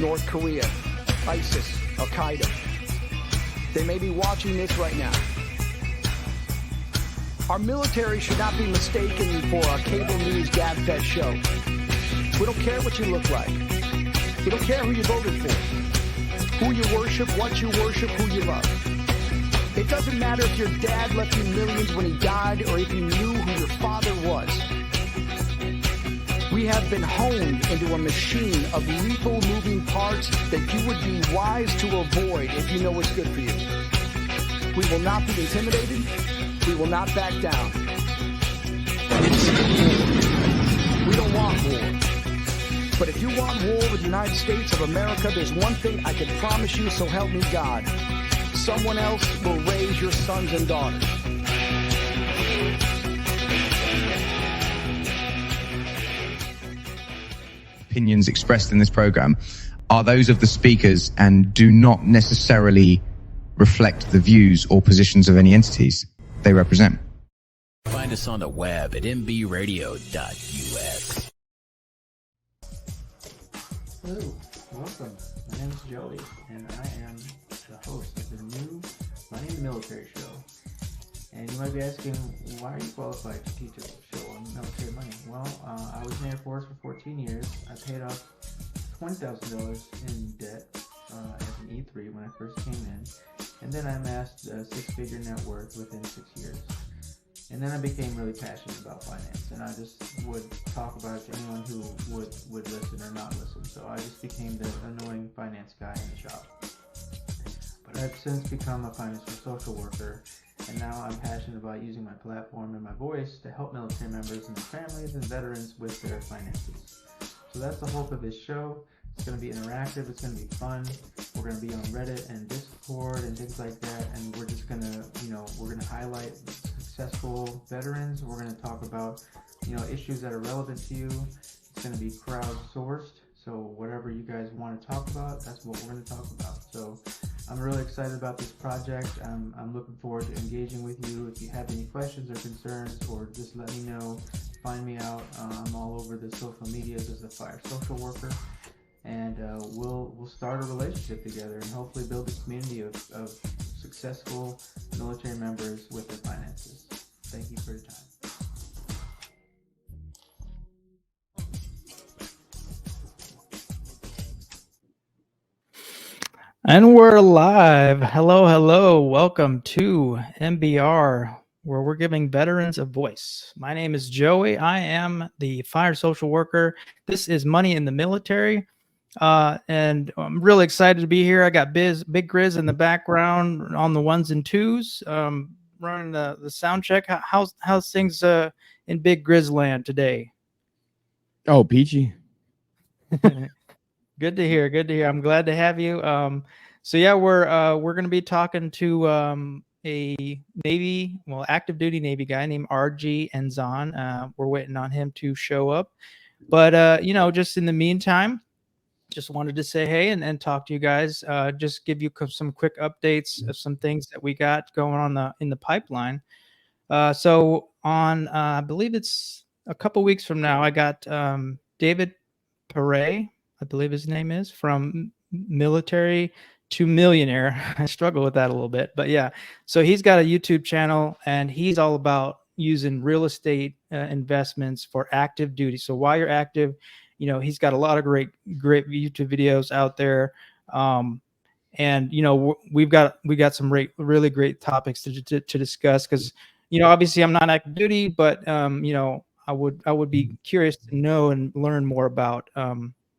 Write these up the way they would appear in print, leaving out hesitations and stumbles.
North Korea, ISIS, Al-Qaeda. They may be watching this right now. Our military should not be mistaken for a cable news gab-fed show. We don't care what you look like. We don't care who you voted for, who you worship, what you worship, who you love. It doesn't matter if your dad left you millions when he died or if you knew who your father was. We have been honed into a machine of lethal moving parts that you would be wise to avoid if you know what's good for you. We will not be intimidated. We will not back down. We don't want war. But if you want war with the United States of America, there's one thing I can promise you, so help me God. Someone else will raise your sons and daughters. Opinions expressed in this program are those of the speakers and do not necessarily reflect the views or positions of any entities they represent. Find us on the web at mbradio.us. Hello, welcome. My name is Joey, and I am the host of the new Money in the Military show. And you might be asking, why are you qualified to teach a show on military money? Well, I was in the Air Force for 14 years. I paid off $20,000 in debt as an E3 when I first came in. And then I amassed a six-figure net worth within 6 years. And then I became really passionate about finance, and I just would talk about it to anyone who would listen or not listen. So I just became the annoying finance guy in the shop. But I've since become a financial social worker, and now I'm passionate about using my platform and my voice to help military members and their families and veterans with their finances. So that's the hope of this show. It's going to be interactive, it's going to be fun. We're going to be on Reddit and Discord and things like that, and we're just going to, we're going to highlight successful veterans. We're going to talk about, issues that are relevant to you. It's going to be crowdsourced, so whatever you guys want to talk about, that's what we're going to talk about. So I'm really excited about this project. I'm looking forward to engaging with you. If you have any questions or concerns, or just let me know, find me out. I'm all over the social medias as a fire social worker. And we'll start a relationship together and hopefully build a community of successful military members with their finances. Thank you for your time. And we're live. Hello. Welcome to MBR, where we're giving veterans a voice. My name is Joey. I am the fire social worker. This is Money in the Military. And I'm really excited to be here. I got Big Grizz in the background on the ones and twos, running the sound check. How's things in Big Grizz land today? Oh, peachy. Good to hear. I'm glad to have you. So yeah, we're going to be talking to a active duty Navy guy named RG Enzon. We're waiting on him to show up, but just in the meantime, just wanted to say hey and talk to you guys. Just give you some quick updates of some things that we got going on in the pipeline. So on I believe it's a couple weeks from now, I got David Perret, I believe his name is, from Military to Millionaire. I struggle with that a little bit, but yeah. So he's got a YouTube channel, and he's all about using real estate investments for active duty. So while you're active, he's got a lot of great YouTube videos out there. And we've got some really great topics to discuss, because obviously I'm not active duty, but I would be curious to know and learn more about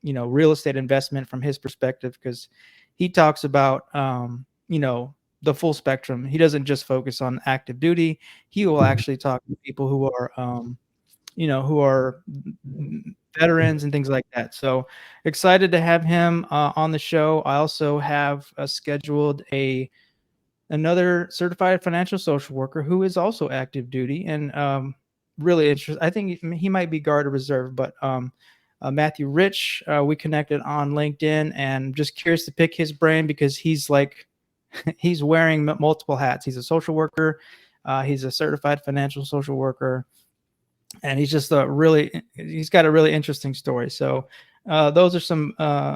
real estate investment from his perspective, because he talks about the full spectrum. He doesn't just focus on active duty. He will actually talk to people who are veterans and things like that. So excited to have him on the show. I also have scheduled another certified financial social worker who is also active duty and really interested. I think he might be Guard or Reserve, but Matthew Rich, we connected on LinkedIn, and just curious to pick his brain because he's wearing multiple hats. He's a social worker, he's a certified financial social worker, and he's just he's got a really interesting story. So those are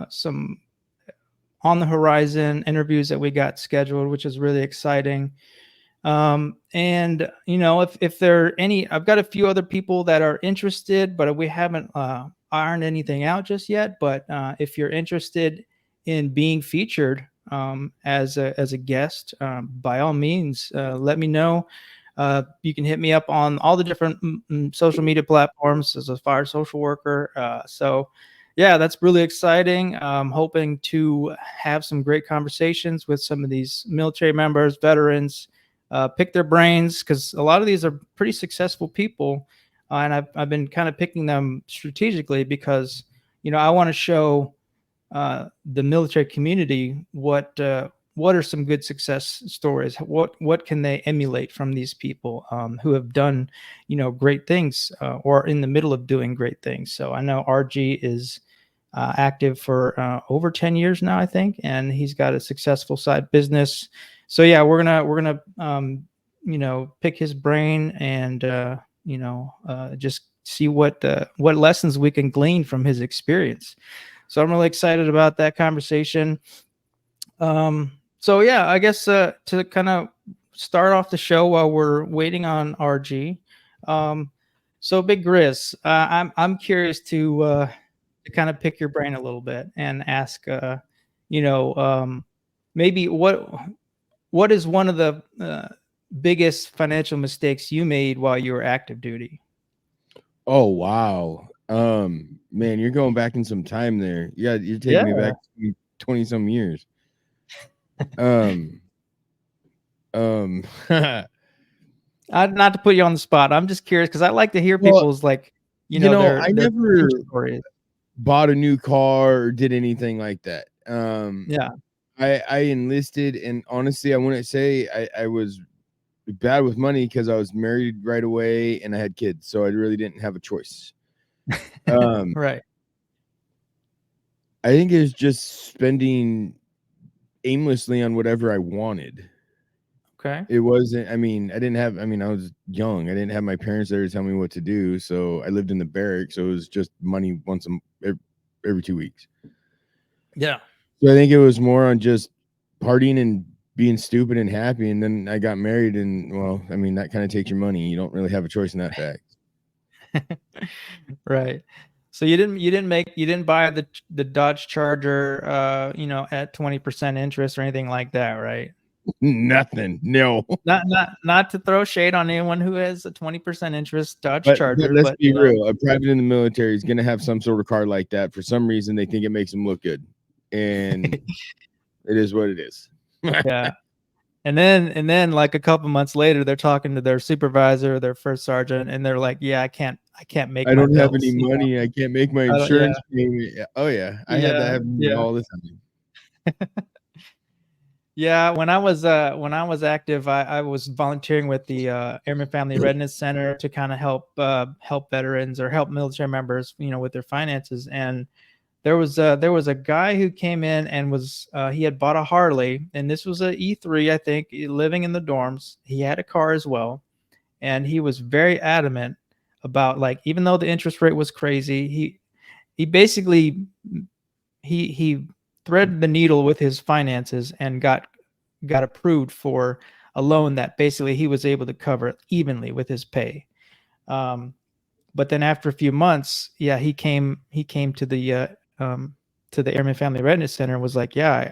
some on the horizon, interviews that we got scheduled, which is really exciting. And if there are any, I've got a few other people that are interested, but we haven't ironed anything out just yet. But if you're interested in being featured as a guest, by all means, let me know. You can hit me up on all the different social media platforms as a fire social worker. So yeah, that's really exciting. I'm hoping to have some great conversations with some of these military members, veterans, pick their brains, because a lot of these are pretty successful people. And I've been kind of picking them strategically because, I want to show the military community what are some good success stories. What can they emulate from these people who have done, great things or in the middle of doing great things. So I know RG is active for over 10 years now, I think, and he's got a successful side business. So yeah, we're gonna pick his brain and just see what lessons we can glean from his experience. So I'm really excited about that conversation. So yeah, I guess to kind of start off the show while we're waiting on RG. So Big Grizz, I'm curious to kind of pick your brain a little bit and ask, you know, um, maybe what is one of the biggest financial mistakes you made while you were active duty? Oh wow. Man, you're going back in some time there. Yeah, you're taking me Yeah. back 20 some years. Um, um, Not to put you on the spot. I'm just curious because I like to hear well, people's I their never stories. bought a new car or did anything like that. Yeah. I enlisted, and honestly, I wouldn't say I was bad with money because I was married right away and I had kids, so I really didn't have a choice. Um, Right. I think it was just spending aimlessly on whatever I wanted. Okay. It wasn't, I mean, I was young. I didn't have my parents there to tell me what to do. So I lived in the barracks. So it was just money every 2 weeks. Yeah. So I think it was more on just partying and being stupid and happy. And then I got married, and well, I mean, that kind of takes your money. You don't really have a choice in that fact. Right. So you didn't buy the Dodge Charger at 20% interest or anything like that, right? Nothing. No. Not to throw shade on anyone who has a 20% interest Dodge But Charger, let's but be real. A private in the military is going to have some sort of car like that. For some reason, they think it makes them look good, and it is what it is. yeah. And then like a couple months later, they're talking to their supervisor, their first sergeant, and they're like, "Yeah, I can't make I my don't have bills." any money. I can't make my Yeah, insurance payment. Oh yeah, I had that yeah, happen to me yeah. all the time. Yeah, when I was active, I was volunteering with the Airman Family Readiness Center to kind of help veterans or help military members, with their finances. And there was a guy who came in and he had bought a Harley, and this was a E3, I think, living in the dorms. He had a car as well, and he was very adamant about, like, even though the interest rate was crazy, he basically he threaded the needle with his finances and got approved for a loan that basically he was able to cover evenly with his pay. Um, but then after a few months, yeah, he came to the Airman Family Readiness Center and was like, yeah,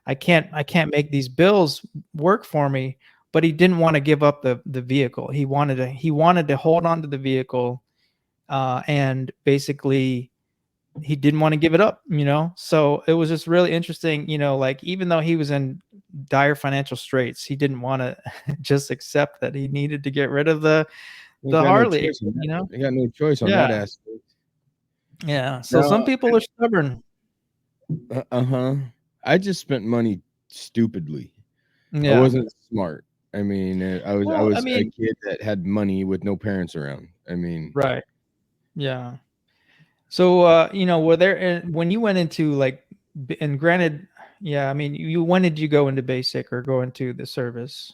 I can't make these bills work for me. But he didn't want to give up the vehicle. He wanted to hold on to the vehicle, and basically he didn't want to give it up. So it was just really interesting, like, even though he was in dire financial straits, he didn't want to just accept that he needed to get rid of the I the got no Harley, choice on you that. know? I got no choice on Yeah. that aspect. Yeah. So some No, people are stubborn. uh-huh. I just spent money stupidly. I Yeah. wasn't smart. I mean, I Well, I was a mean, kid that had money with no parents around. I mean, right. Yeah. So, were there, when you went into like, and granted, yeah, I mean, when did you go into basic or go into the service?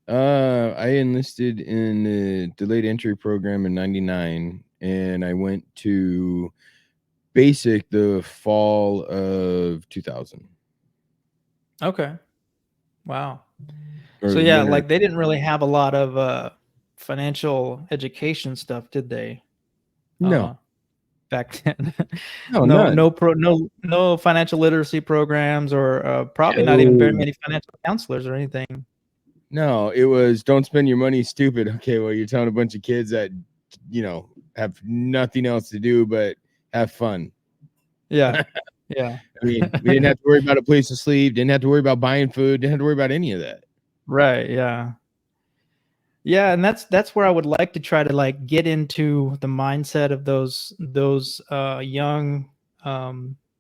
I enlisted in the delayed entry program in '99, and I went to basic the fall of 2000. Okay. Wow. Or So the yeah, winter. like they didn't really have a lot of financial education stuff, did they? No. Back then. No, none. No financial literacy programs, or probably not even very No. many financial counselors or anything. No, it was don't spend your money stupid. Okay, well, you're telling a bunch of kids that, have nothing else to do but have fun. Yeah. Yeah. I mean, we didn't have to worry about a place to sleep, didn't have to worry about buying food, didn't have to worry about any of that. Right. Yeah. Yeah, and that's where I would like to try to like get into the mindset of those young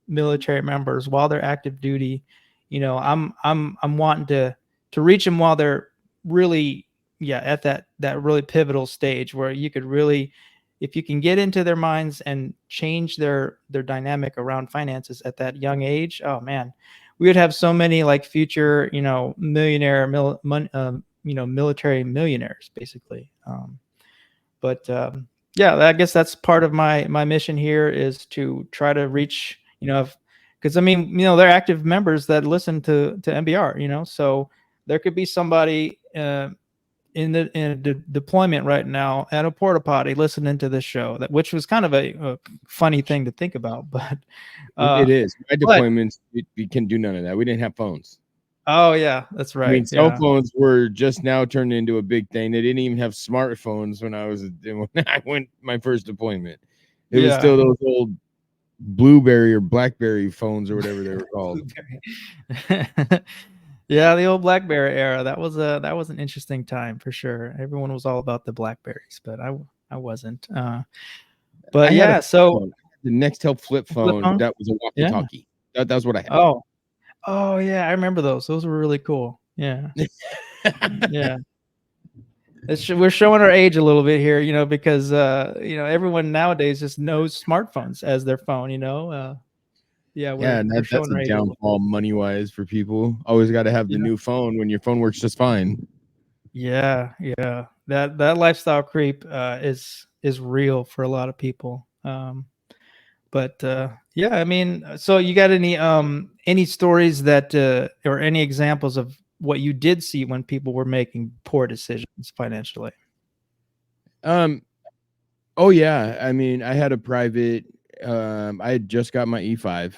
military members while they're active duty. I'm wanting to reach them while they're really at that really pivotal stage where you could really, if you can get into their minds and change their dynamic around finances at that young age. Oh man, we would have so many like future millionaire military millionaires basically. Yeah, I guess that's part of my mission here, is to try to reach, because I mean, they're active members that listen to MBR, so there could be somebody in the deployment right now at a porta potty listening to this show, which was kind of a funny thing to think about, but it is. My deployments, we can do none of that. We didn't have phones. Oh yeah, that's right. I mean, cell phones were just now turned into a big thing. They didn't even have smartphones when I went my first deployment. It was still those old Blueberry or Blackberry phones or whatever they were called. Yeah, the old BlackBerry era. That was an interesting time for sure. Everyone was all about the Blackberries, but I wasn't. But yeah, so the Nextel flip phone that was a walkie-talkie. Yeah. That was what I had. Oh yeah, I remember those. Those were really cool. Yeah. Yeah. We're showing our age a little bit here, because everyone nowadays just knows smartphones as their phone. And that's a downfall money-wise for people. Always got to have the new phone when your phone works just fine. Yeah. That lifestyle creep is real for a lot of people. But I mean, so you got any stories that or any examples of what you did see when people were making poor decisions financially? Oh yeah, I mean, I had a private. I had just got my E5,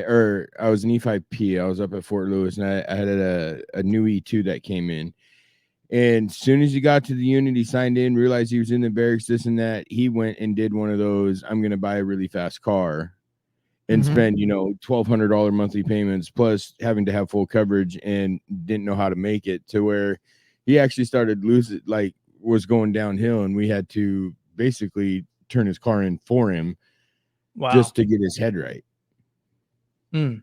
or I was an E5P. I was up at Fort Lewis, and I had a new E2 that came in. And as soon as he got to the unit, he signed in, realized he was in the barracks, this and that. He went and did one of those, I'm going to buy a really fast car and spend, $1,200 monthly payments, plus having to have full coverage, and didn't know how to make it, to where he actually started losing, like was going downhill. And we had to basically turn his car in for him just to get his head right. Yeah.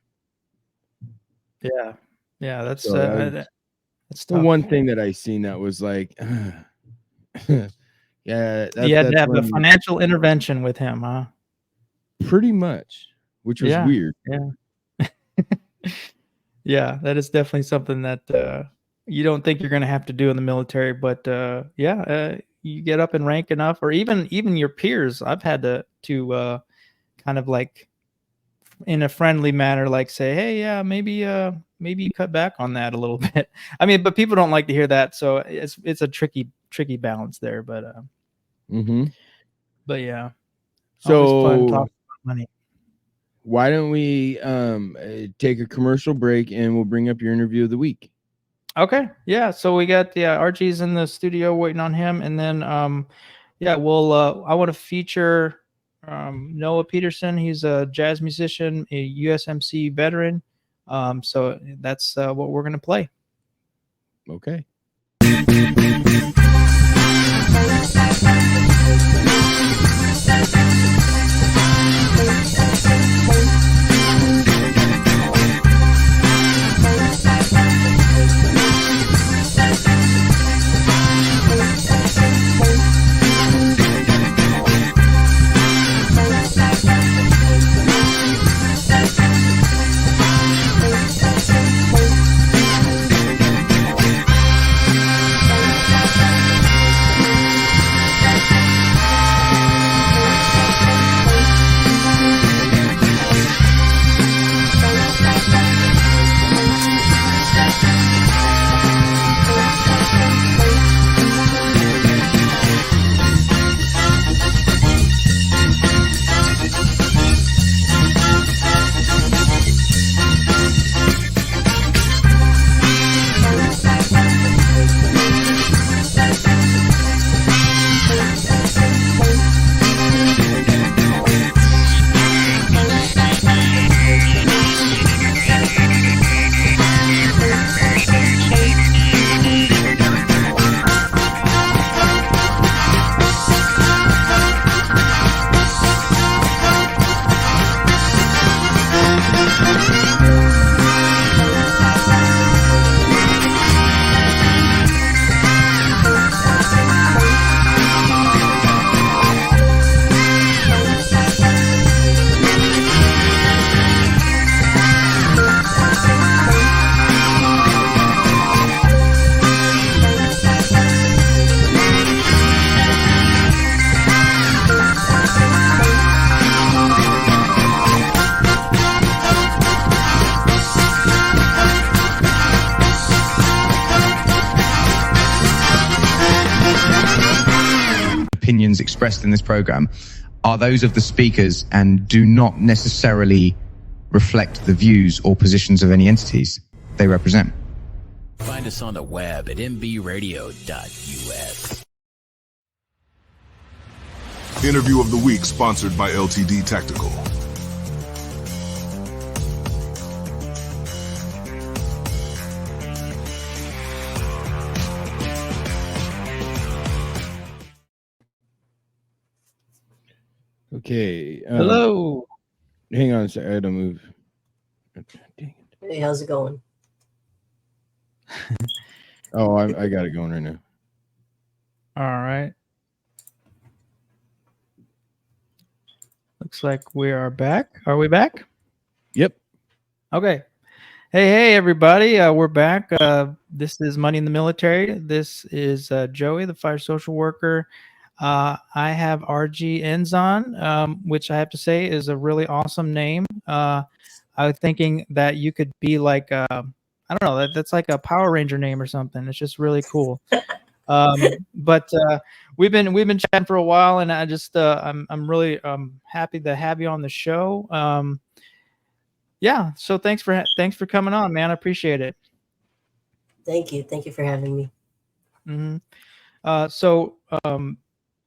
That's the one thing that I seen that was like, you had to have a financial intervention with him, huh? Pretty much, which was weird. Yeah. Yeah, that is definitely something that you don't think you're going to have to do in the military, but you get up in rank enough, or even your peers. I've had to kind of like in a friendly manner, like say, hey, maybe you cut back on that a little bit. I mean, but people don't like to hear that, so it's a tricky balance there. But but yeah, so fun talking about money. Why don't we take a commercial break, and we'll bring up your interview of the week? Okay, yeah. So we got Archie's in the studio waiting on him, and then we'll I want to feature Noah Peterson. He's a jazz musician, a USMC veteran. So that's what we're gonna play. Okay. opinions expressed in this program are those of the speakers and do not necessarily reflect the views or positions of any entities they represent. Find us on the web at mbradio.us. Interview of the week sponsored by LTD Tactical. Okay. Hello. Hang on a second. I had to move. Dang it. Hey, how's it going? Oh, I got it going right now. All right. Looks like we are back. Are we back? Yep. Okay. Hey, everybody. We're back. This is Money in the Military. This is Joey, the fire social worker. I have RG Enzon, which I have to say is a really awesome name. I was thinking that you could be like, I don't know, that's like a Power Ranger name or something. It's just really cool. But we've been chatting for a while, and I just I'm really happy to have you on the show. Yeah, so thanks for coming on, man. I appreciate it. Thank you for having me. So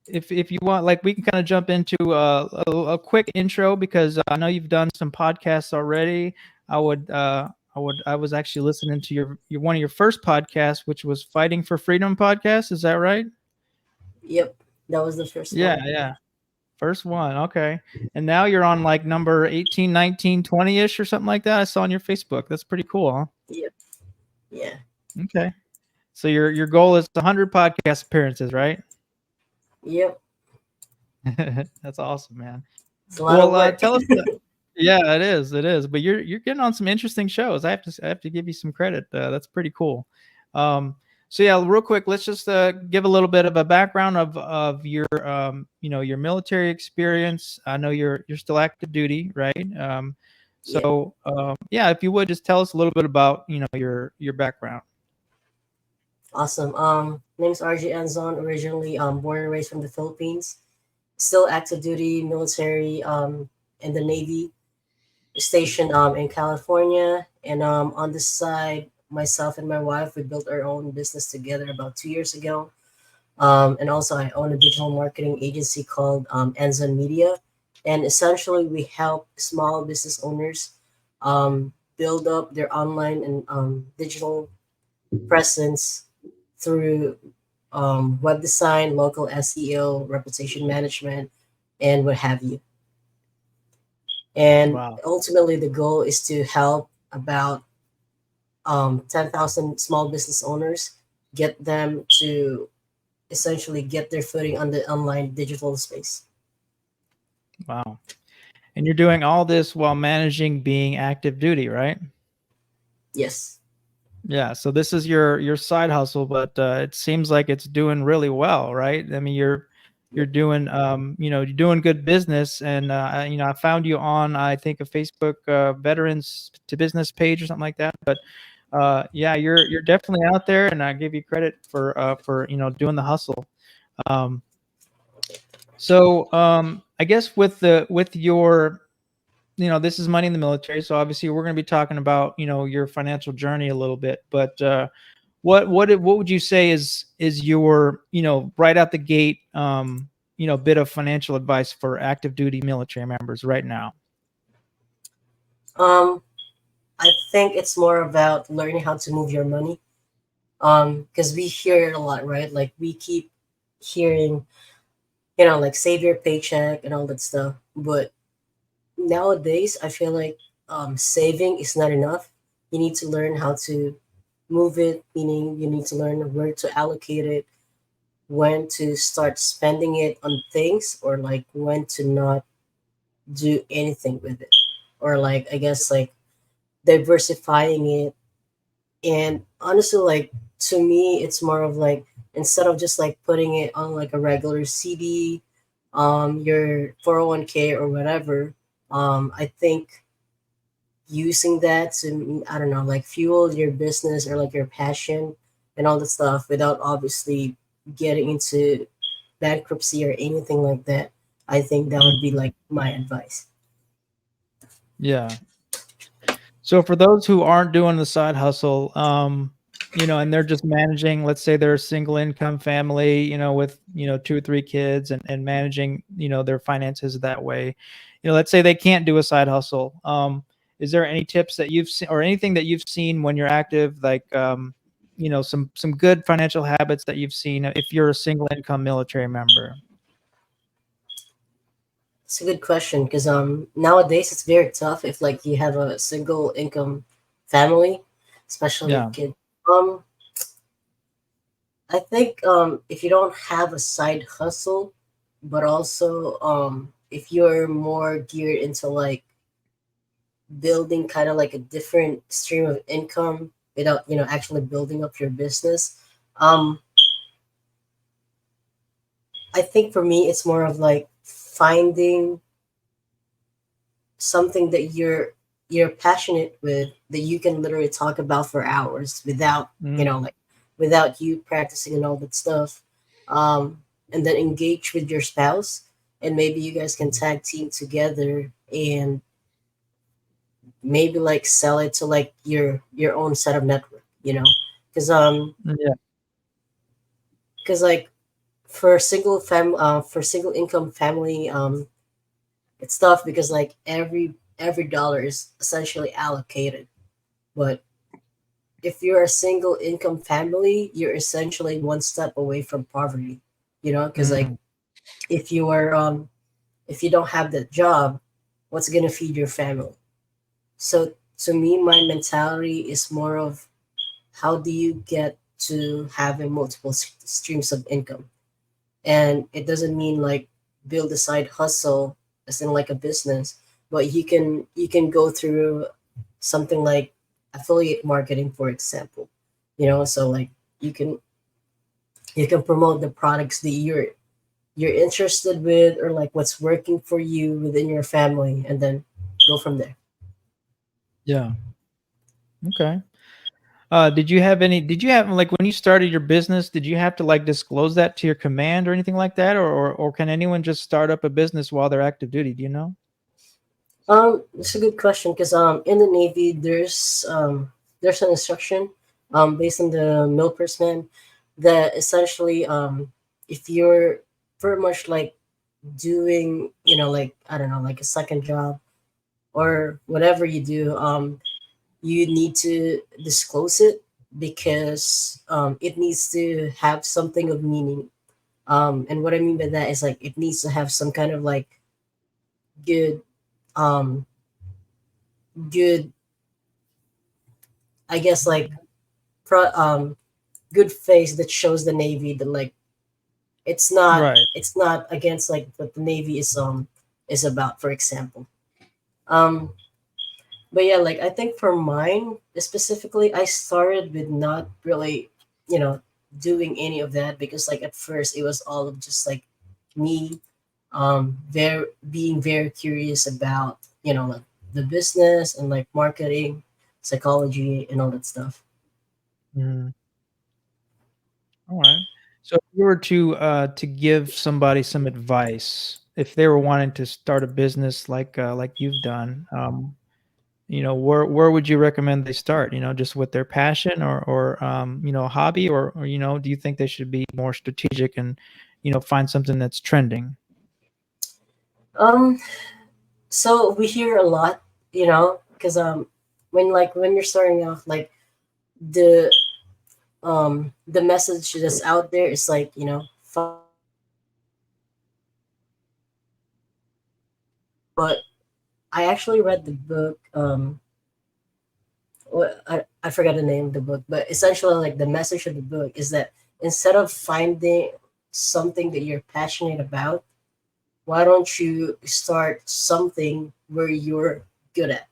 if you want, like, we can kind of jump into a quick intro, because I know you've done some podcasts already. I was actually listening to your one of your first podcasts, which was Fighting for Freedom podcast. Is that right? Yep, that was the first one. Yeah. First one. Okay. And now you're on like number 18, 19, 20-ish or something like that. I saw on your Facebook. That's pretty cool, huh? Yep. Yeah. Okay. So your goal is 100 podcast appearances, right? Yep. That's awesome, man. It's a lot of work. Tell us. Yeah, it is. It is. But you're getting on some interesting shows. I have to give you some credit. That's pretty cool. So yeah, real quick, let's just give a little bit of a background of your your military experience. I know you're still active duty, right? Yeah, if you would just tell us a little bit about your background. Awesome. Name's RG Enzon, originally born and raised from the Philippines. Still active duty military in the Navy, stationed in California. And on this side, myself and my wife, we built our own business together about 2 years ago. And also I own a digital marketing agency called Enzon Media. And essentially we help small business owners build up their online and digital presence through web design, local SEO, reputation management, and what have you. And ultimately, the goal is to help about 10,000 small business owners, get them to essentially get their footing on the online digital space. Wow. And you're doing all this while managing being active duty, right? Yes. Yeah, so this is your side hustle, but it seems like it's doing really well, right? I mean, you're doing you're doing good business, and I found you on, I think, a Facebook Veterans to Business page or something like that. But yeah, you're definitely out there, and I give you credit for doing the hustle. I guess with your this is Money in the Military, so obviously we're going to be talking about your financial journey a little bit. But what would you say is your right out the gate bit of financial advice for active duty military members right now? I think it's more about learning how to move your money. Because we hear it a lot, right? Like we keep hearing, like save your paycheck and all that stuff, but nowadays I feel like saving is not enough. You need to learn how to move it, meaning you need to learn where to allocate it, when to start spending it on things, or like when to not do anything with it, or like I guess like diversifying it. And honestly, like to me it's more of like, instead of just like putting it on like a regular CD, your 401k or whatever, I think using that to, I don't know, like fuel your business or like your passion and all that stuff, without obviously getting into bankruptcy or anything like that, I think that would be like my advice. Yeah. So for those who aren't doing the side hustle, and they're just managing, let's say they're a single income family, with, 2 or 3 kids and managing, their finances that way. Let's say they can't do a side hustle. Is there any tips that you've seen or anything that you've seen when you're active, like, some good financial habits that you've seen if you're a single income military member? It's a good question because nowadays it's very tough if like you have a single income family, especially Yeah. with kids. I think if you don't have a side hustle, but also if you're more geared into like building kind of like a different stream of income without actually building up your business, um, I think for me it's more of like finding something that you're passionate with that you can literally talk about for hours without Mm, like without you practicing and all that stuff, and then engage with your spouse, and maybe you guys can tag team together and maybe like sell it to like your own set of network, because yeah. like for single income family, it's tough because like every dollar is essentially allocated. But if you're a single income family, you're essentially one step away from poverty, because like Mm, if you are if you don't have that job, what's gonna feed your family? So to me, my mentality is more of how do you get to having multiple streams of income? And it doesn't mean like build a side hustle as in like a business, but you can go through something like affiliate marketing, for example. So like you can you can promote the products that you're interested with, or like what's working for you within your family, and then go from there. yeah. Okay. Did you have, like, when you started your business, did you have to like disclose that to your command or anything like that? Or can anyone just start up a business while they're active duty? Do you know? It's a good question because in the Navy there's an instruction based on the milpers man that essentially if you're pretty much like doing like I don't know, like a second job or whatever you do, you need to disclose it because it needs to have something of meaning. And what I mean by that is like it needs to have some kind of like good um good, I guess, like good face that shows the Navy that like Right. it's not against like what the Navy is about, for example. um but yeah, like I think for mine specifically, I started with not really you know doing any of that because like at first it was all of just like me very being very curious about like the business and like marketing, psychology, and all that stuff. Mhm. All right. So if you were to give somebody some advice, if they were wanting to start a business like you've done, where would you recommend they start? Just with their passion or hobby, or do you think they should be more strategic and find something that's trending? um So we hear a lot, because when you're starting off, like the message that's out there is like but I actually read the book. I forgot the name of the book, but essentially, like the message of the book is that instead of finding something that you're passionate about, why don't you start something where you're good at?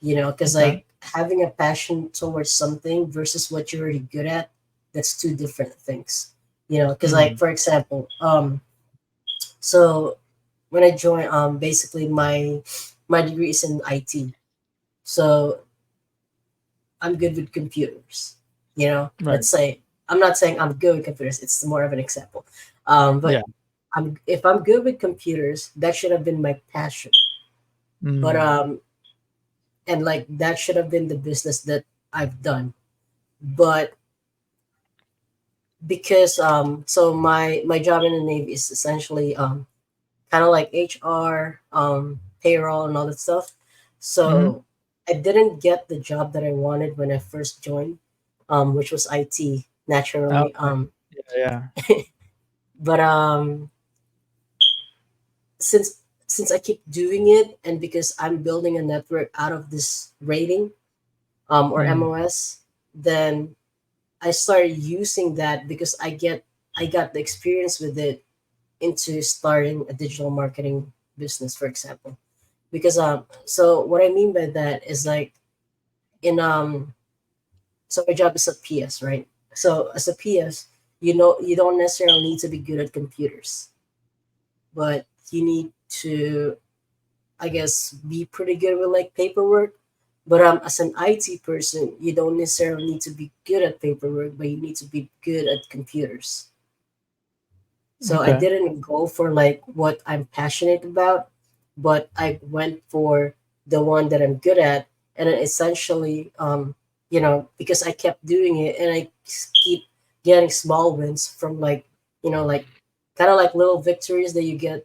Because Okay. like having a passion towards something versus what you're already good at, that's two different things. Because like Mm, for example, so when I joined, basically my degree is in IT, so I'm good with computers. Let's right. say. I'm not saying I'm good with computers. It's more of an example. But Yeah. if I'm good with computers, that should have been my passion. But Mm. and like that should have been the business that I've done. But because so my job in the Navy is essentially kind of like HR, payroll, and all that stuff. Hmm. So I didn't get the job that I wanted when I first joined, which was IT naturally. Okay. Yeah. But since since I keep doing it, and because I'm building a network out of this rating, or Mm. MOS, then I started using that because I got the experience with it into starting a digital marketing business, for example. Because so what I mean by that is like in so my job is a PS, right? So as a PS, you don't necessarily need to be good at computers, but you need to, I guess, be pretty good with like paperwork. But as an IT person, you don't necessarily need to be good at paperwork, but you need to be good at computers. So I Okay. didn't go for like what I'm passionate about, but I went for the one that I'm good at, and then essentially, because I kept doing it, and I keep getting small wins from like, like kind of like little victories that you get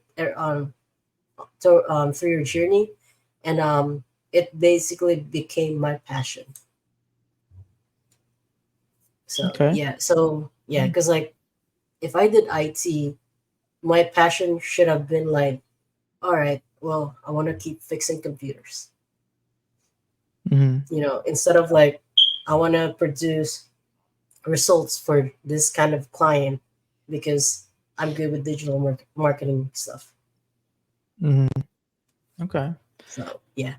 through your journey, and it basically became my passion. Okay. So yeah, because like if I did IT, my passion should have been like, all right, well, I want to keep fixing computers. Hmm. Instead of like, I want to produce results for this kind of client because I'm good with digital marketing stuff. Hmm. Okay. So yeah.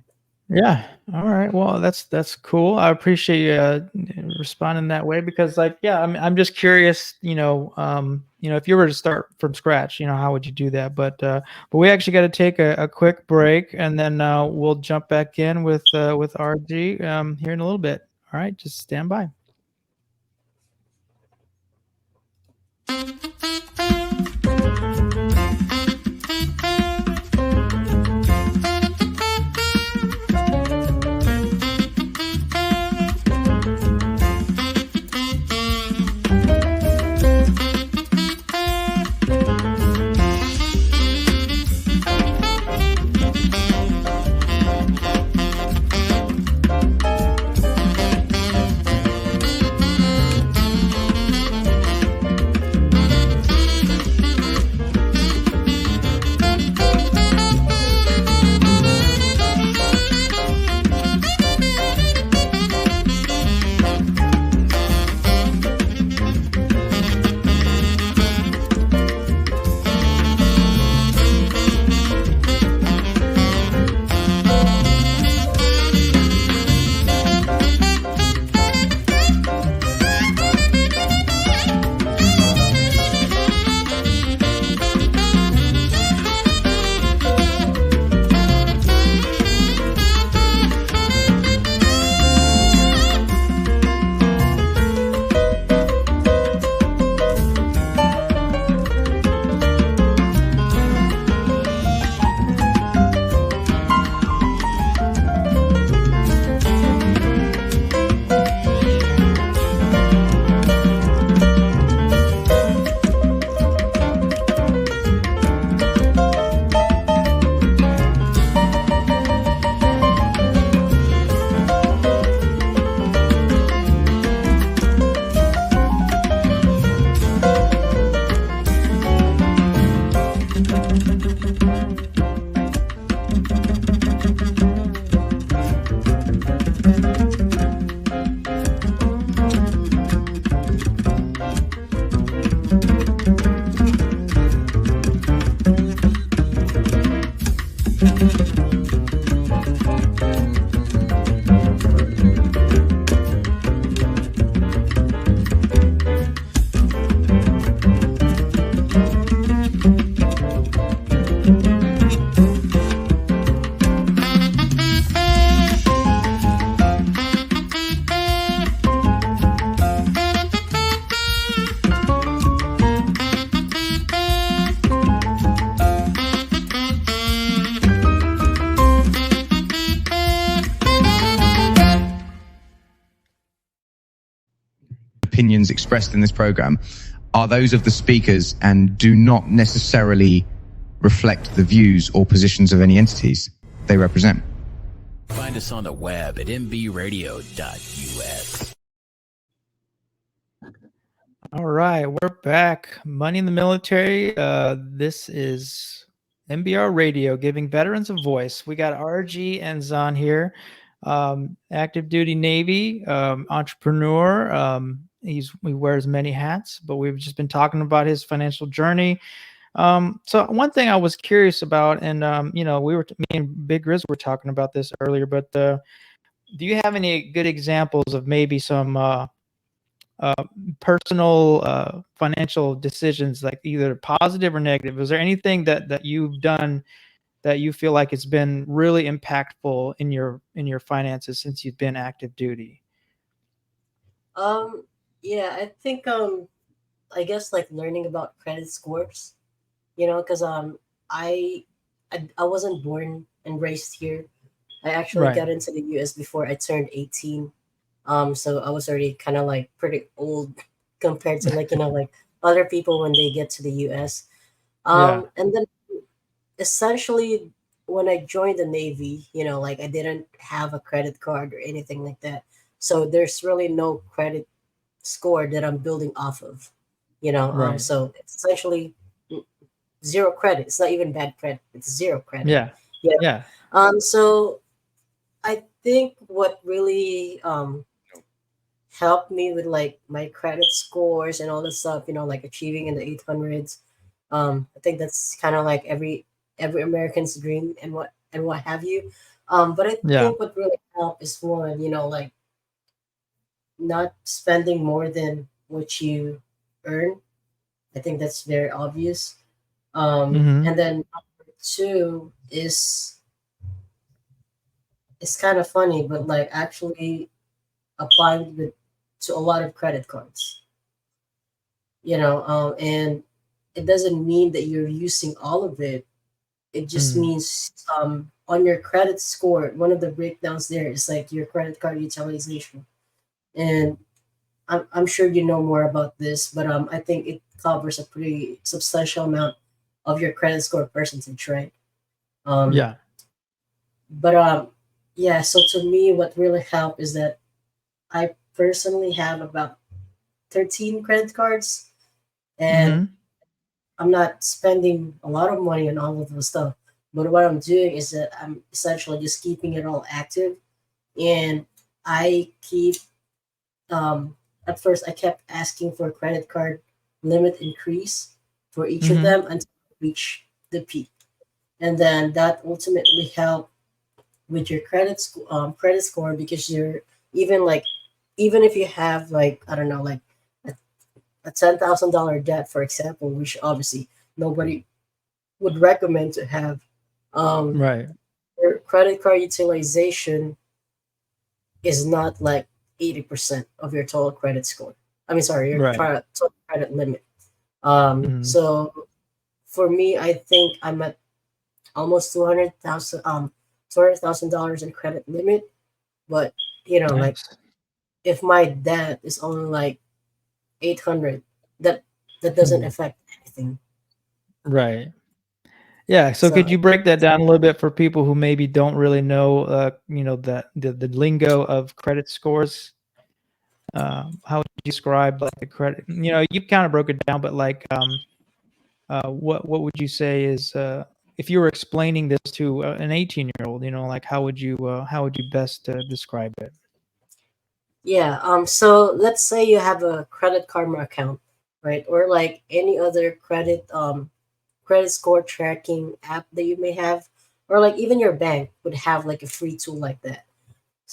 Yeah. All right. Well, that's cool. I appreciate you responding that way because, like, yeah, I'm just curious. If you were to start from scratch, how would you do that? But we actually got to take a quick break, and then we'll jump back in with RG here in a little bit. All right. Just stand by. opinions expressed in this program are those of the speakers and do not necessarily reflect the views or positions of any entities they represent. Find us on the web at mbradio.us. All right, we're back. Money in the Military. This is MBR Radio, giving veterans a voice. We got RG Enzon here, active duty Navy, entrepreneur. He wears many hats, but we've just been talking about his financial journey. So one thing I was curious about, and me and Big Riz were talking about this earlier, but do you have any good examples of maybe some personal financial decisions, like either positive or negative? Is there anything that you've done that you feel like it's been really impactful in your finances since you've been active duty? Yeah, I think I guess like learning about credit scores, because I wasn't born and raised here. I actually Right. got into the US before I turned 18. So I was already kind of like pretty old compared to like, like other people when they get to the US. Yeah. And then essentially when I joined the Navy, like I didn't have a credit card or anything like that. So there's really no credit score that I'm building off of, Right. so it's essentially zero credit. It's not even bad credit. It's zero credit. Yeah. Yeah. Yeah. So I think what really helped me with like my credit scores and all this stuff, like achieving in the 800s. I think that's kind of like every American's dream and what have you. But I Yeah. think what really helped is one, like not spending more than what you earn. I think that's very obvious. Mm-hmm. And then number two is it's kind of funny, but like actually applying to a lot of credit cards, and it doesn't mean that you're using all of it. It just Mm. means on your credit score, one of the breakdowns there is like your credit card utilization. And I'm sure you know more about this, but I think it covers a pretty substantial amount of your credit score percentage, right? Um, Yeah. but yeah, so to me, what really helped is that I personally have about 13 credit cards, and Mm-hmm. I'm not spending a lot of money on all of those stuff. But what I'm doing is that I'm essentially just keeping it all active, and I keep. At first, I kept asking for a credit card limit increase for each of Mm-hmm. them until I reach the peak, and then that ultimately helped with your credit score because you're even like even if you have like I don't know like a $10,000 debt, for example, which obviously nobody would recommend to have. Um, Right. your credit card utilization is not like 80% of your total credit score. I mean, sorry, your Right. total credit limit. Mm-hmm. So for me, I think I'm at almost $200,000 in credit limit. But like Nice. if my debt is only like 800, that doesn't Mm. affect anything. Right. Yeah. So So could you break that down a little bit for people who maybe don't really know, the lingo of credit scores? How would you describe like the credit? You kind of broke it down, but like, what would you say is, if you were explaining this to an 18-year-old, like how would you best describe it? yeah, so let's say you have a Credit Karma account, right? Or like any other credit score tracking app that you may have, or like even your bank would have like a free tool like that.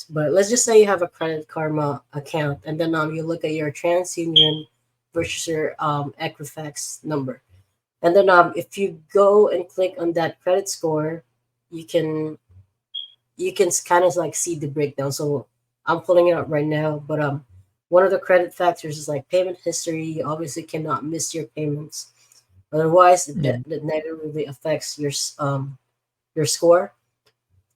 But let's just say you have a Credit Karma account, and then you look at your TransUnion versus your Equifax number, and then if you go and click on that credit score, you can kind of like see the breakdown. So I'm pulling it up right now, but one of the credit factors is like payment history. You obviously cannot miss your payments, otherwise Yeah. that negatively affects your score.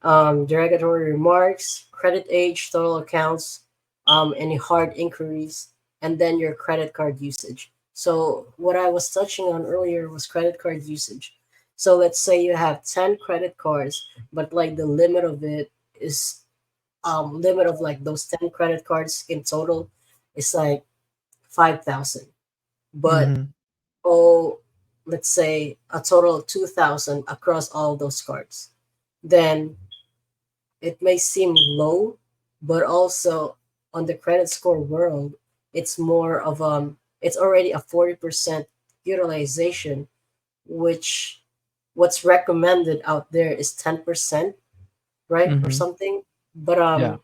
Derogatory remarks, credit age, total accounts, any hard inquiries, and then your credit card usage. So what I was touching on earlier was credit card usage. So let's say you have 10 credit cards, but like the limit of it is limit of like those 10 credit cards in total is like 5,000. But Mm-hmm. oh, let's say a total of 2,000 across all those cards. Then it may seem low, but also on the credit score world, it's more of it's already a 40% utilization, which what's recommended out there is 10%, right? Or Mm-hmm. something. But Yeah.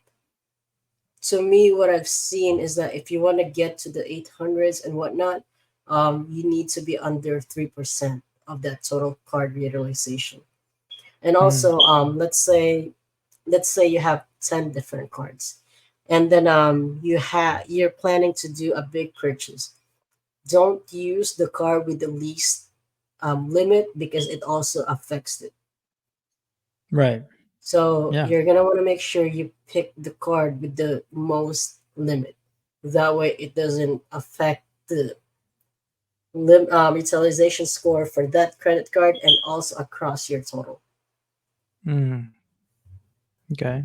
to me, what I've seen is that if you want to get to the 800s and whatnot, you need to be under 3% of that total card utilization. And Mm. also, let's say you have 10 different cards, and then you're planning to do a big purchase. Don't use the card with the least limit because it also affects it. Right. So Yeah. you're gonna want to make sure you pick the card with the most limit. That way, it doesn't affect the utilization score for that credit card and also across your total. Mm. Okay.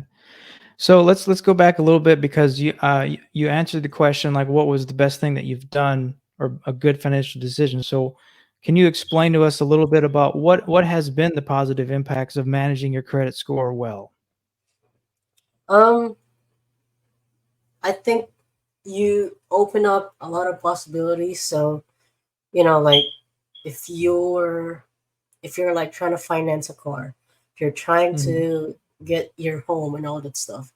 So let's go back a little bit because you answered the question like what was the best thing that you've done or a good financial decision. So can you explain to us a little bit about what has been the positive impacts of managing your credit score well? Um, I think you open up a lot of possibilities. So like if you're like trying to finance a car, if you're trying Mhm. to get your home and all that stuff,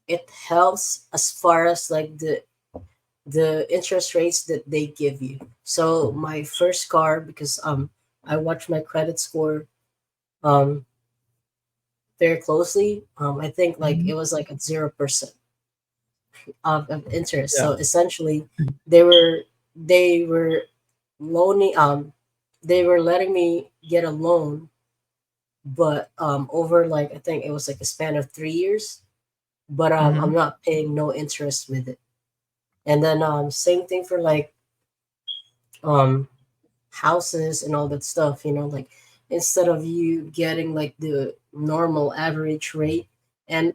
it helps as far as like the interest rates that they give you. So my first car, because I watch my credit score um very closely. I think like Mhm. it was like at 0% of interest. Yeah. So essentially they were loaning they were letting me get a loan, but over like I think it was like a span of 3 years, but I'm Mhm. not paying no interest with it. And then same thing for like um houses and all that stuff, like instead of you getting like the normal average rate, and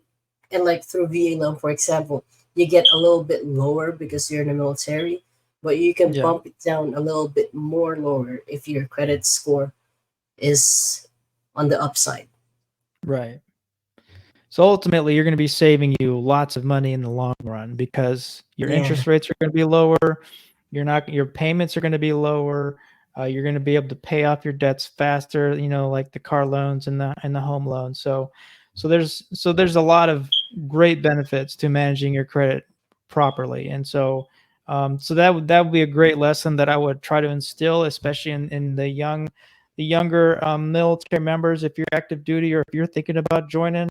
like through VA loan, for example, you get a little bit lower because you're in the military, but you can Yeah. bump it down a little bit more lower if your credit score is on the upside. Right. So ultimately, you're going to be saving you lots of money in the long run because your Yeah. interest rates are going to be lower. Your payments are going to be lower. You're going to be able to pay off your debts faster. Like the car loans and the home loans. So there's a lot of great benefits to managing your credit properly. And so that would be a great lesson that I would try to instill, especially in the younger military members. If you're active duty or if you're thinking about joining,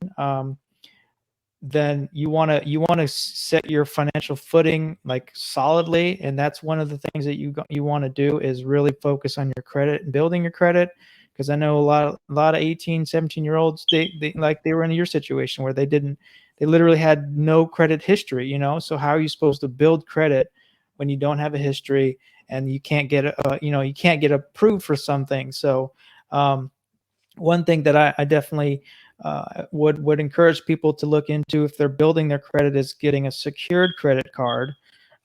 then you want to set your financial footing like solidly, and that's one of the things that you want to do is really focus on your credit and building your credit. Because I know a lot of 18, 17 year olds, they were in your situation where they literally had no credit history, so how are you supposed to build credit when you don't have a history and you can't get approved for something? So um, one thing that I definitely would encourage people to look into if they're building their credit is getting a secured credit card.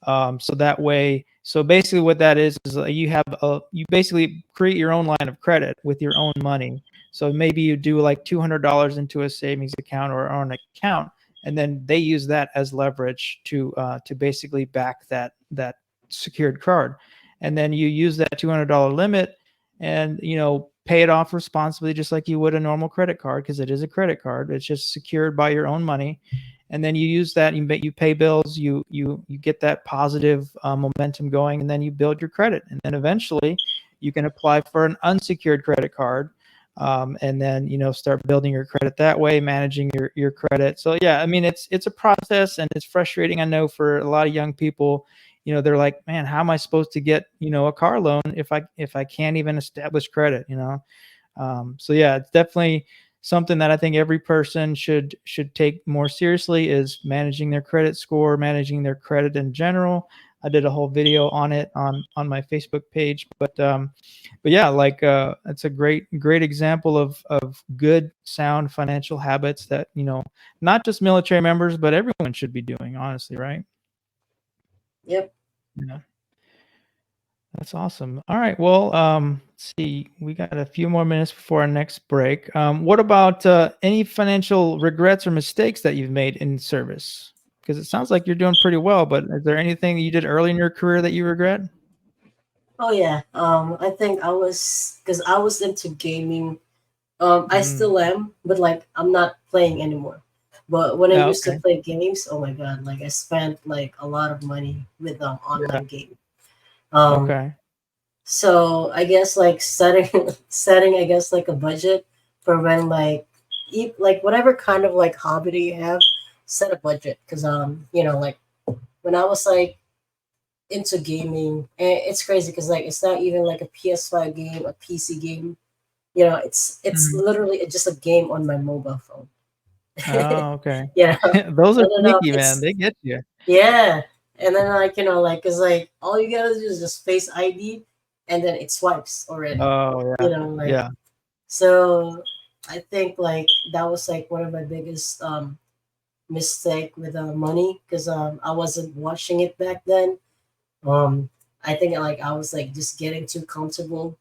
So that way, so basically what that is you basically create your own line of credit with your own money. So maybe you do like $200 into a savings account or on an account, and then they use that as leverage to basically back that secured card, and then you use that $200 limit and pay it off responsibly just like you would a normal credit card, because it is a credit card. It's just secured by your own money, and then you use that. You pay bills. You get that positive momentum going, and then you build your credit, and then eventually you can apply for an unsecured credit card, and then start building your credit that way, managing your credit. So yeah, I mean it's a process, and it's frustrating. I know for a lot of young people, they're like, man, how am I supposed to get a car loan if I can't even establish credit? So yeah, it's definitely something that I think every person should take more seriously, is managing their credit score, managing their credit in general. I did a whole video on it on my Facebook page. But yeah, like it's a great example of good sound financial habits that not just military members but everyone should be doing. Honestly, right? Yep. Yeah. That's awesome. All right. Well, let's see. We got a few more minutes before our next break. What about any financial regrets or mistakes that you've made in service? Because it sounds like you're doing pretty well, but is there anything you did early in your career that you regret? Oh yeah. I think because I was into gaming. I Mm. still am, but like I'm not playing anymore. But when I Yeah, used to okay. play games, oh my god, like I spent like a lot of money with Yeah. online gaming. Um, Okay. so I guess like setting setting I guess like a budget for when like like whatever kind of like hobby that you have, set a budget because like when I was like into gaming, and it's crazy because like it's not even like a PS5 game, a PC game. It's Mhm. literally just a game on my mobile phone. Oh, okay. Yeah, Those are and then sneaky, man. it's They get you. yeah, and then like like cause like all you gotta do is just face ID, and then it swipes already. Oh, You yeah. know, like Yeah. so. I think like that was like one of my biggest mistake with money because I wasn't watching it back then. Um, I think like I was like just getting too comfortable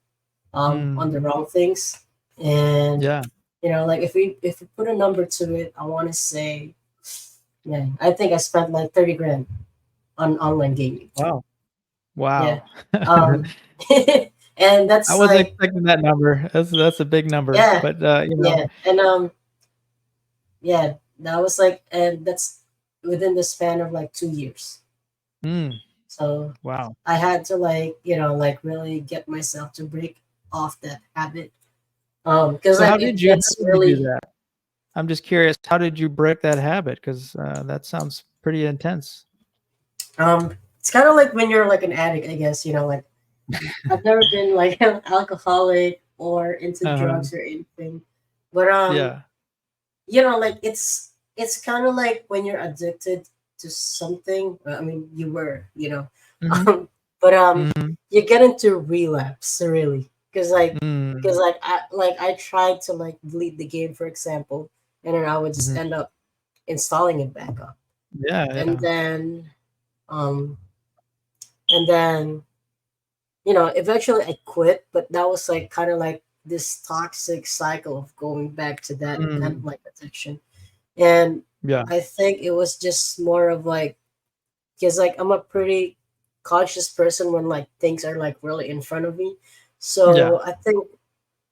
on Mm. the wrong things, and Yeah. like if we put a number to it, I want to say, yeah, I think I spent like 30 grand on online gaming. Wow. Yeah, Wow. um, and I that's wasn't like expecting that number. That's a big number, yeah, but yeah, and yeah, that was like, and that's within the span of like 2 years. mm, So wow. I had to like like really get myself to break off that habit. Because So like how it did you gets do really that? I'm just curious, how did you break that habit? Because that sounds pretty intense. it's kind of like when you're like an addict, I guess. Like I've never been like an alcoholic or into Uh-huh. drugs or anything, but Yeah. like it's kind of like when you're addicted to something. I mean, you were, Mhm. but Mhm. you get into relapse really because Mm. I tried to like delete the game, for example, and then I would just Mhm. end up installing it back up, Yeah, and yeah. then um and then eventually I quit, but that was like kind of like this toxic cycle of going back to that kind of Mm. like addiction. And Yeah. I think it was just more of like, because like I'm a pretty conscious person when like things are like really in front of me. Yeah. So I think,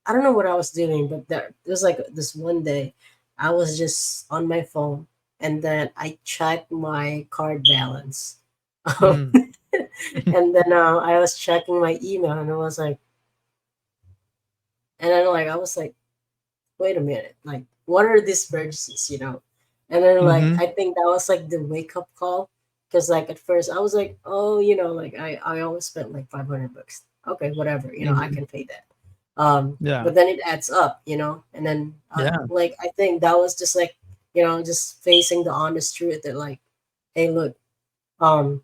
I don't know what I was doing, but there was like this one day I was just on my phone and then I checked my card balance. Mm. And then I was checking my email and I was like, and then like I was like, wait a minute, like what are these purchases, And then like Mhm. I think that was like the wake up call, because like at first I was like, oh, like I always spent like 500 bucks. Okay, whatever, I Mhm. can pay that. Yeah. But then it adds up, and then Yeah. like I think that was just like, just facing the honest truth that like, hey, look, um,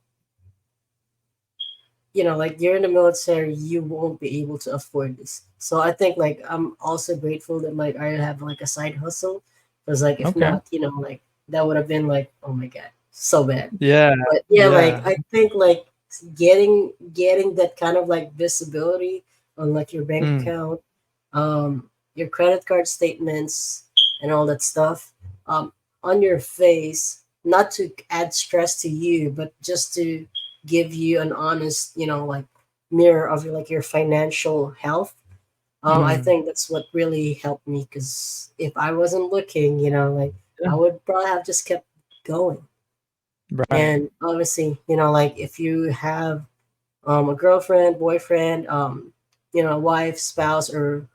like you're in the military, you won't be able to afford this. So I think like I'm also grateful that like I have like a side hustle, because like if Okay. not, like that would have been like, oh my god, so bad. Yeah. But yeah, like Yeah. I think like getting that kind of like visibility on like your bank Mm. account, your credit card statements, and all that stuff, um, on your face, not to add stress to you, but just to give you an honest, like mirror of like your financial health. I Mm. think that's what really helped me, because if I wasn't looking, like Yeah. I would probably have just kept going. Right. And obviously, like if you have a girlfriend, boyfriend, wife, spouse, or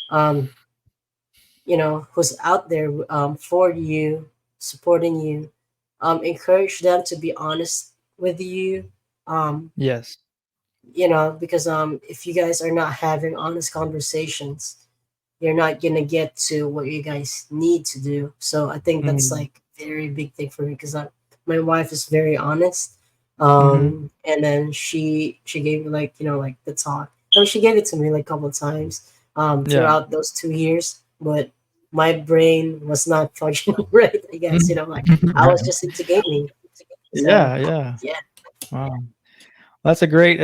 um, who's out there for you, supporting you, encourage them to be honest with you. Um, Yes. because if you guys are not having honest conversations, you're not gonna get to what you guys need to do. So I think that's Mm. like very big thing for me, because my wife is very honest. Mm-hmm. And then she gave me like, like the talk. I mean, she gave it to me like a couple of times Yeah. throughout those 2 years, but my brain was not functioning right, I guess, like I was just into gaming. So Yeah, yeah. yeah. Wow. That's a great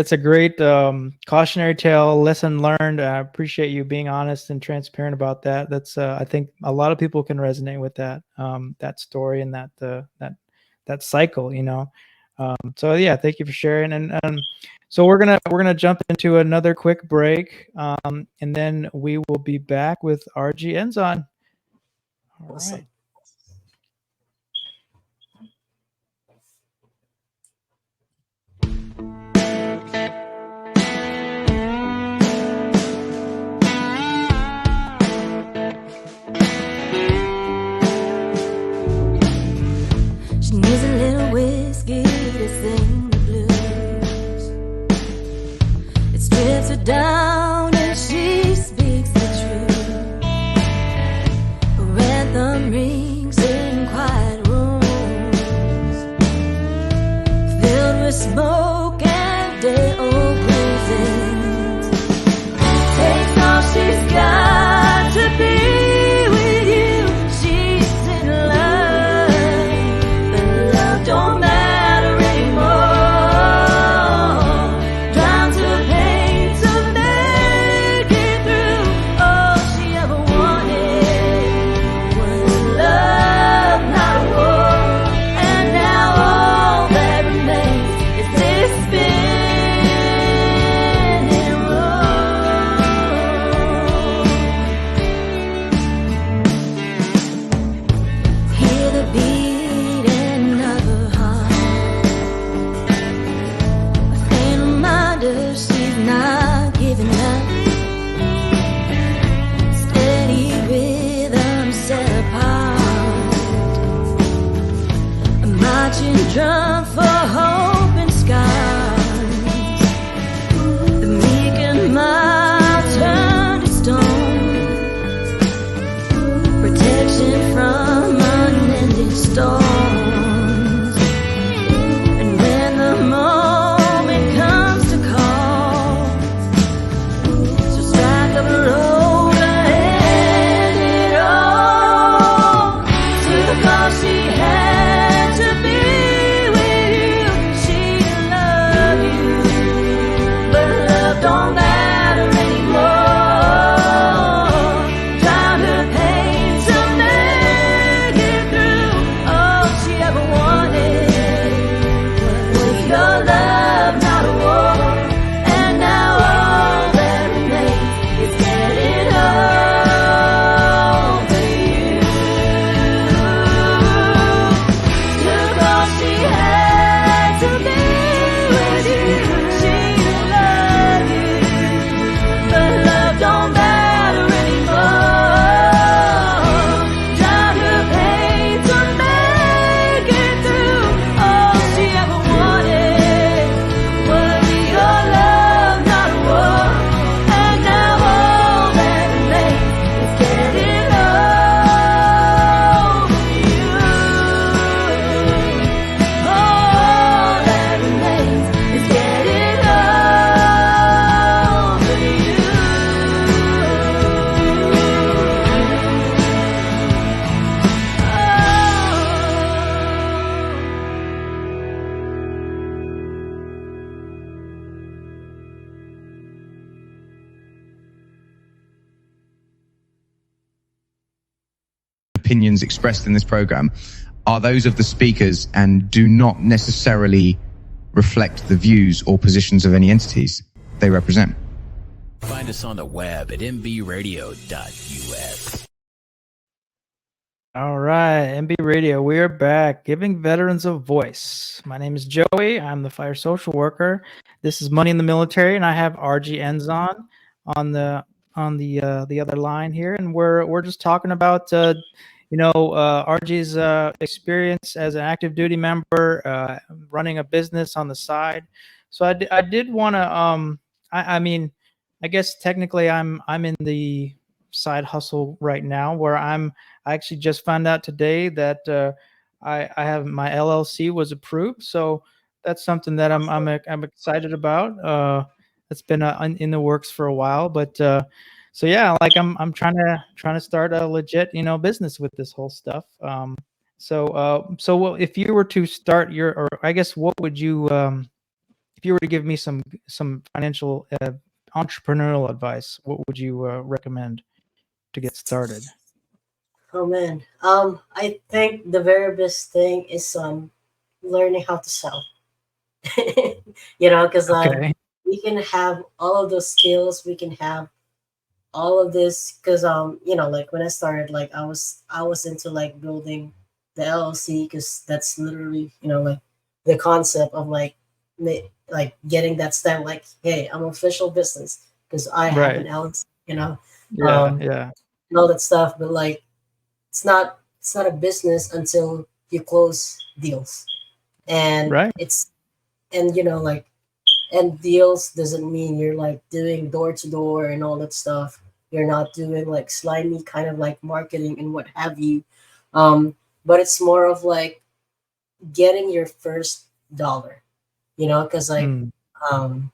cautionary tale, lesson learned. I appreciate you being honest and transparent about that. That's I think a lot of people can resonate with that story and that cycle. So yeah, thank you for sharing. And so we're gonna jump into another quick break, and then we will be back with RG Enzon. All Awesome. right. She needs a little whiskey to sing the blues. It strips her down and she speaks the truth. Her anthem rings in quiet rooms, filled with smoke and day-old bruises. Takes all she's got to be with you. She's in love, but love don't matter anymore. Drowns her pain to make it through. All she ever wanted was love, not war. And now all that remains is this spinning road. Hear the beating of her heart, a faint reminder she's not giving up. Steady rhythm set apart, a marching drum for hope and scars. The meek and mild turn to stone, protection from unending storms. And when the moment comes to call, so strike up a road ahead it all. Took all she had to be with you. She loved you, but love don't matter anymore. Drowned her pain to make it through. All she ever wanted was your love, not a war. And now all that remains is getting over you. Took all she had to be with you. She loved you, but love don't matter anymore. Drowned her pain to make it through. All she ever wanted was your love, not a war. And now all that remains is getting over you. All that remains is getting over you. Opinions expressed in this program are those of the speakers and do not necessarily reflect the views or positions of any entities they represent. Find us on the web at mbradio.us. All right, MB Radio, we are back, giving veterans a voice. My name is Joey. I'm the fire social worker. This is Money in the Military, and I have RG Enzon on the other line here, and we're just talking about RG's experience as an active duty member, running a business on the side. So I did want to I mean, I guess technically I'm in the side hustle right now where I actually just found out today that I have my LLC was approved. So that's something that I'm excited about. It's been in the works for a while, but so yeah, like I'm trying to start a legit business with this whole stuff. So what if you were to start your, or I guess what would you if you were to give me some financial entrepreneurial advice, what would you recommend to get started? Oh man. I think the very best thing is learning how to sell. Because Okay. we can have all of those skills, we can have all of this, because like when I started, like I was into like building the LLC, because that's literally like the concept of like like getting that stamp, like, hey, I'm an official business because I have an Right. LLC, Yeah. Yeah. and all that stuff. But like it's not a business until you close deals, and Right. it's and like, and deals doesn't mean you're like doing door to door and all that stuff. You're not doing like slimy kind of like marketing and what have you. But it's more of like getting your first dollar, because like Mm. um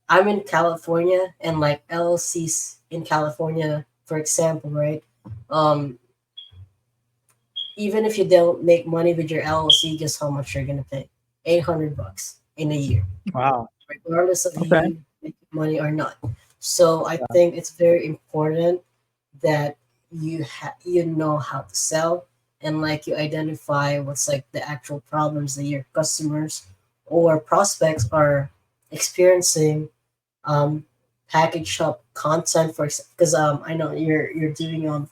I'm in California, and like LLCs in California, for example, right? Um Even if you don't make money with your LLC, guess how much you're gonna pay? $800 in a year, Wow. regardless of Okay. you making money or not. So I Yeah. think it's very important that you know how to sell, and like you identify what's like the actual problems that your customers or prospects are experiencing. Um, Package shop content, for example, because I know you're doing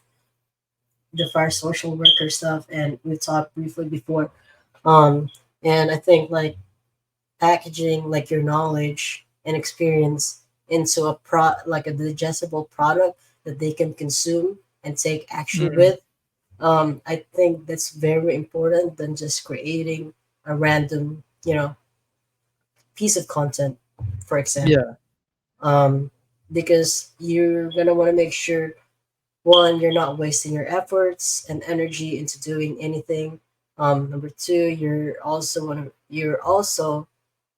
the fire social worker stuff, and we've talked briefly before. Um, and I think like packaging like your knowledge and experience into like a digestible product that they can consume and take action Mm. with. I think that's very important than just creating a random, piece of content, for example. Yeah. Um, because you're gonna want to make sure, one, you're not wasting your efforts and energy into doing anything. Number two, you're also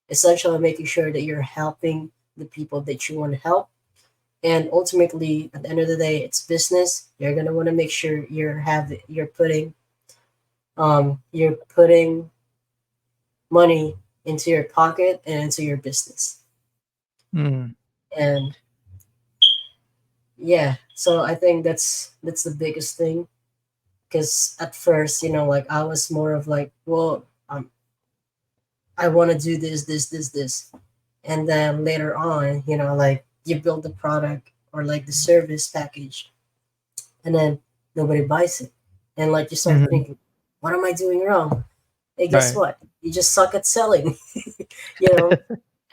essentially making sure that you're helping the people that you want to help. And ultimately, at the end of the day, it's business. You're gonna want to make sure you're putting money into your pocket and into your business. Mm. And yeah, so I think that's the biggest thing. Because at first, like I was more of like, well, I want to do this, and then later on, like you build the product or like the service package, and then nobody buys it, and like you start Mhm. thinking, what am I doing wrong? Hey, guess Right. what? You just suck at selling, you know,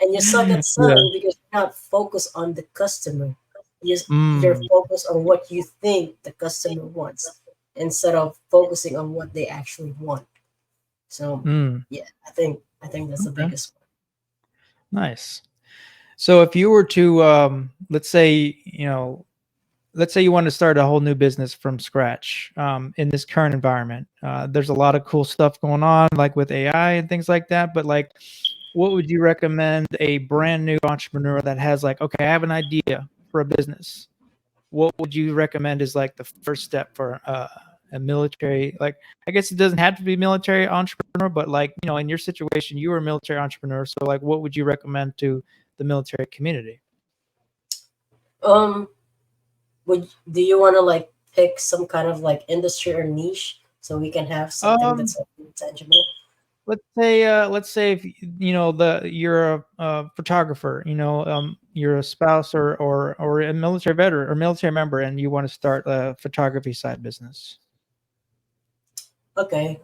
and you suck at Yeah. selling because you're not focused on the customer. You're Mm. focused on what you think the customer wants instead of focusing on what they actually want. So Mm. yeah, I think that's the Okay. biggest one. Nice. So if you were to let's say you want to start a whole new business from scratch in this current environment. There's a lot of cool stuff going on, like with AI and things like that. But like, what would you recommend a brand new entrepreneur that has like, okay, I have an idea for a business. What would you recommend is like the first step for a military? Like, I guess it doesn't have to be military entrepreneur, but like, in your situation, you were a military entrepreneur. So like, what would you recommend to the military community? Um, do you want to like pick some kind of like industry or niche so we can have something Um, that's like tangible? let's say if you're a photographer, you're a spouse or a military veteran or military member, and you want to start a photography side business. Okay.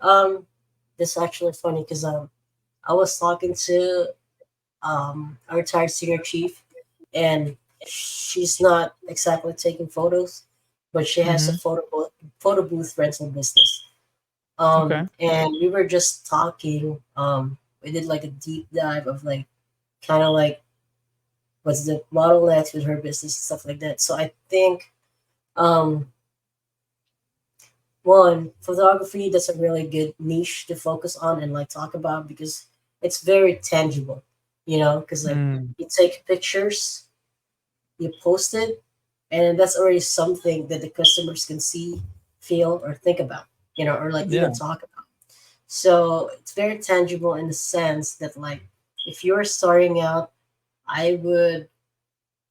This is actually funny because I was talking to a retired senior chief, and she's not exactly taking photos, but she has a Hmm. photo booth rental business. Okay. And we were just talking. We did like a deep dive of like kind of like what's the bottlenecks with her business and stuff like that. So I think um one, photography, that's a really good niche to focus on and like talk about because it's very tangible, because like Mm, you take pictures, you post it, and that's already something that the customers can see, feel, or think about, or like yeah. even talk about. So it's very tangible in the sense that like if you're starting out, I would,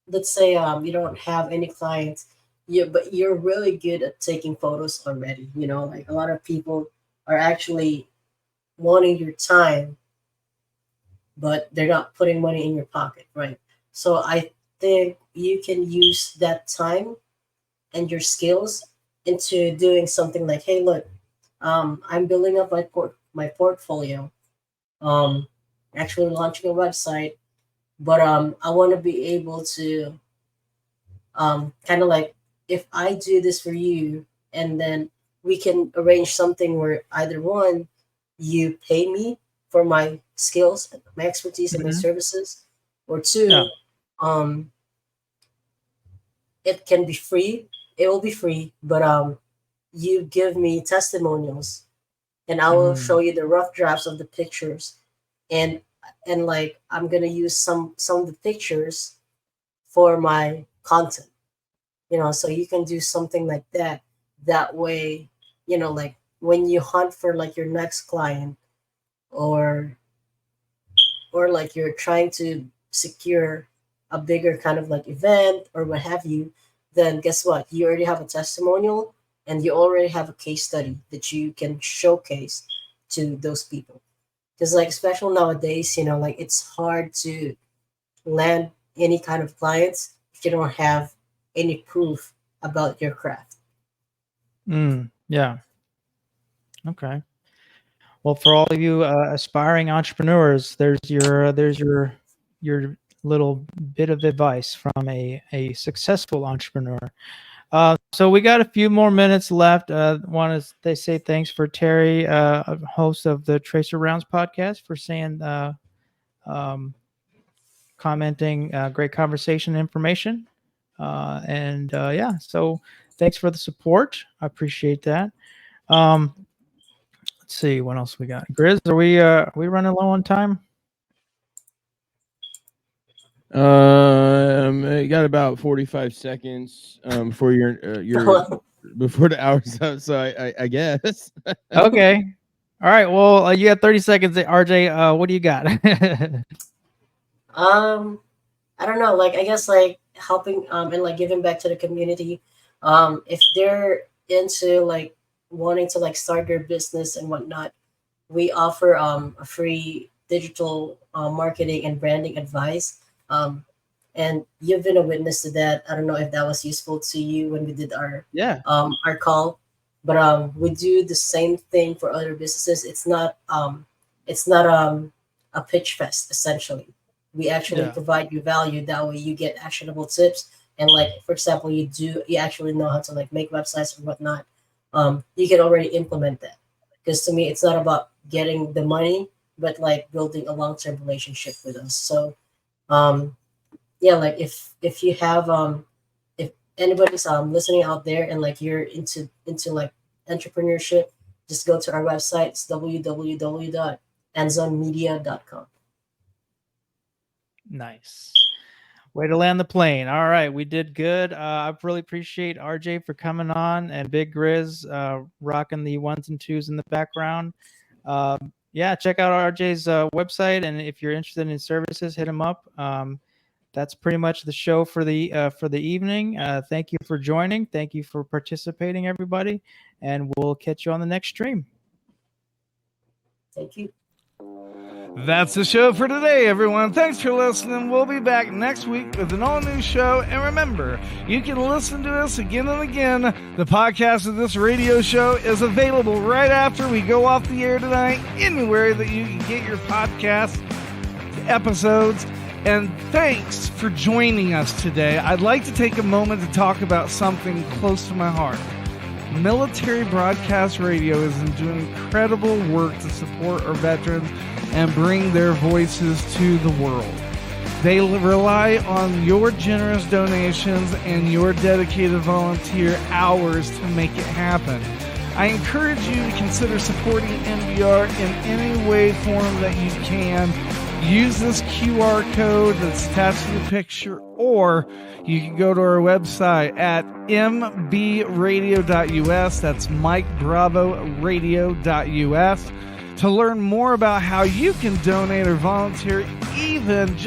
let's say you don't have any clients, but you're really good at taking photos already. Like a lot of people are actually wanting your time, but they're not putting money in your pocket, right? So I think you can use that time and your skills into doing something like, hey, look, I'm building up my portfolio, um, actually launching a website, but I want to be able to kind of like if I do this for you, and then we can arrange something where either one, you pay me for my skills, my expertise, and my Mhm. services, or Yeah. two, um, it can be free. It will be free, but you give me testimonials, and I will show Mm, you the rough drafts of the pictures, and like I'm gonna use some of the pictures for my content. So you can do something like that. That way, like when you hunt for like your next client, or like you're trying to secure a bigger kind of like event or what have you, then guess what? You already have a testimonial, and you already have a case study that you can showcase to those people. Because like especially nowadays, like it's hard to land any kind of clients if you don't have any proof about your craft. yeah. Okay. Well, for all of you aspiring entrepreneurs, there's your little bit of advice from a successful entrepreneur. So we got a few more minutes left. Want to they say thanks for Terry, host of the Tracer Rounds podcast, for saying um, commenting great conversation information. And yeah, so thanks for the support. I appreciate that. Um, let's see what else we got. Grizz, are we running low on time? You got about 45 seconds before your before the hour's up. So I guess. Okay. All right. Well, you got 30 seconds, RJ. What do you got? um, I don't know. Like I guess like helping and like giving back to the community. If they're into like wanting to like start their business and whatnot, we offer a free digital marketing and branding advice. Um, and you've been a witness to that. I don't know if that was useful to you when we did Yeah. our call, but we do the same thing for other businesses. It's not a pitch fest essentially. We actually Yeah. provide you value. That way you get actionable tips. And like for example, you actually know how to like make websites and whatnot. You can already implement that, because to me it's not about getting the money, but like building a long-term relationship with us. So um yeah, like if you have if anybody's listening out there and like you're into like entrepreneurship, just go to our website. It's www.enzonmedia.com. Nice. Way to land the plane. All right, we did good. I really appreciate RJ for coming on, and Big Grizz rocking the ones and twos in the background. Yeah, check out RJ's website, and if you're interested in services, hit him up. That's pretty much the show for the evening. Thank you for joining. Thank you for participating, everybody, and we'll catch you on the next stream. Thank you. That's the show for today, everyone. Thanks for listening. We'll be back next week with an all-new show. And remember, you can listen to us again and again. The podcast of this radio show is available right after we go off the air tonight, anywhere that you can get your podcast episodes. And thanks for joining us today. I'd like to take a moment to talk about something close to my heart. Military Broadcast Radio is doing incredible work to support our veterans and bring their voices to the world. They rely on your generous donations and your dedicated volunteer hours to make it happen. I encourage you to consider supporting NBR in any way, form that you can. Use this QR code that's attached to the picture, or you can go to our website at mbradio.us. That's Mike Bravo Radio.us to learn more about how you can donate or volunteer, even just